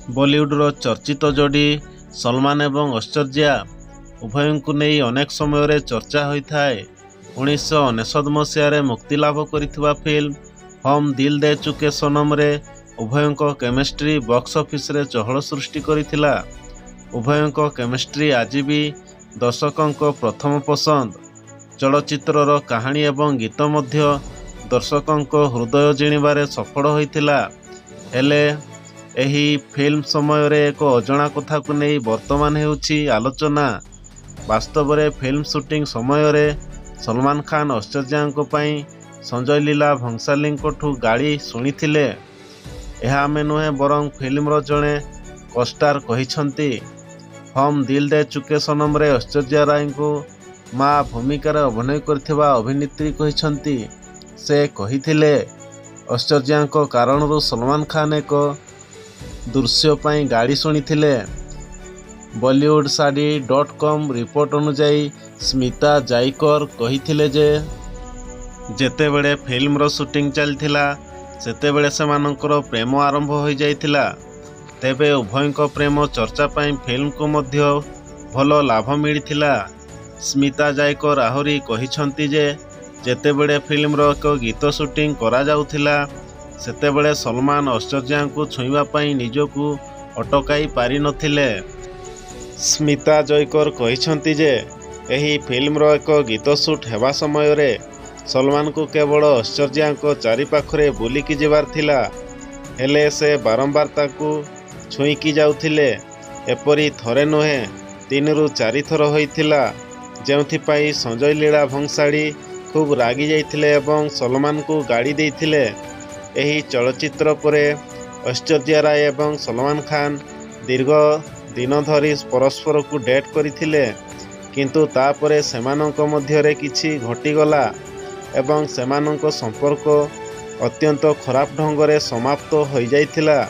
बॉलीवुडर चर्चित जोड़ी सलमान एवं ऐश्वर्या उभयंकु नहीं अनेक समय चर्चा होता है। 1999 मसीह मुक्तिलाभ करिथिबा फिल्म हम दिल दे चुके सनम रे उभयंक केमिस्ट्री बॉक्स ऑफिस रे चहल सृष्टि करिथिला। उभयंक केमिस्ट्री आज भी दर्शकों प्रथम पसंद। चलचित्रर कहानी एवं गीत मध्य दर्शकों हृदय जिणिबारे सफल होइथिला। हेले एही फिल्म समय रे एक अजଣା कथा को नहीं वर्तमान हेउछि आलोचना। वास्तव रे फिल्म शूटिंग समय रे सलमान खान ऐश्वर्या पई संजय लीला भंसाली गाड़ी शुणिथिले। यह आमे नुहे बरं फिल्मर जड़े कोस्टार कहिछंती। हम दिल दे चुके सनम रे ऐश्वर्या राय को माँ भूमिकार अभिनय करथिबा अभिनेत्री कहिछंती। से कहिथिले ऐश्वर्या कारणरू सलमान खान एक दृश्य पाई गाड़ी शुणिथिले। बॉलीवुडसाडी.com रिपोर्ट अनुसार स्मिता जायकर कहिथिले जे जेतेबेले फिल्मर शूटिंग चलथिला सेतेबेले सेमानंकर प्रेम आरंभ हो जाइथिला। तेबे उभयंक प्रेम चर्चा पाई फिल्म को मध्य भल लाभ मिलिथिला। स्मिता जायकर आहुरी कहिछंती जे जेतेबेले फिल्मर एक गीत शूटिंग करा जाउथिला सेतेबेले सलमान ऐश्वर्या को छुईवा पाई निजकू अटकाई पारि नथिले। स्मिता जायकर कहिछंती जे एही फिल्मर एक गीत शूट हेबा समय रे सलमान को केवल ऐश्वर्या चारिपाखरे बुलिकी जिबार थिला। हेले से बारंबार ताकू छुईकी जाउथिले। एपरी थरे नुहे 3 ରୁ 4 थर होइथिला। जेउथिपाई संजय लीला भंसाली खूब रागी जाइथिले एवं सलमान को गाड़ी देइथिले। एही चलचित्र परे ऐश्वर्या राय एवं सलमान खान दीर्घ दिन धरी परस्पर को डेट करथिले। किंतु तापरे सेमानंक मध्यरे किछि घटिगला एवं सेमानंक संपर्क अत्यंत खराब ढंगरे समाप्त हो जाइथिला।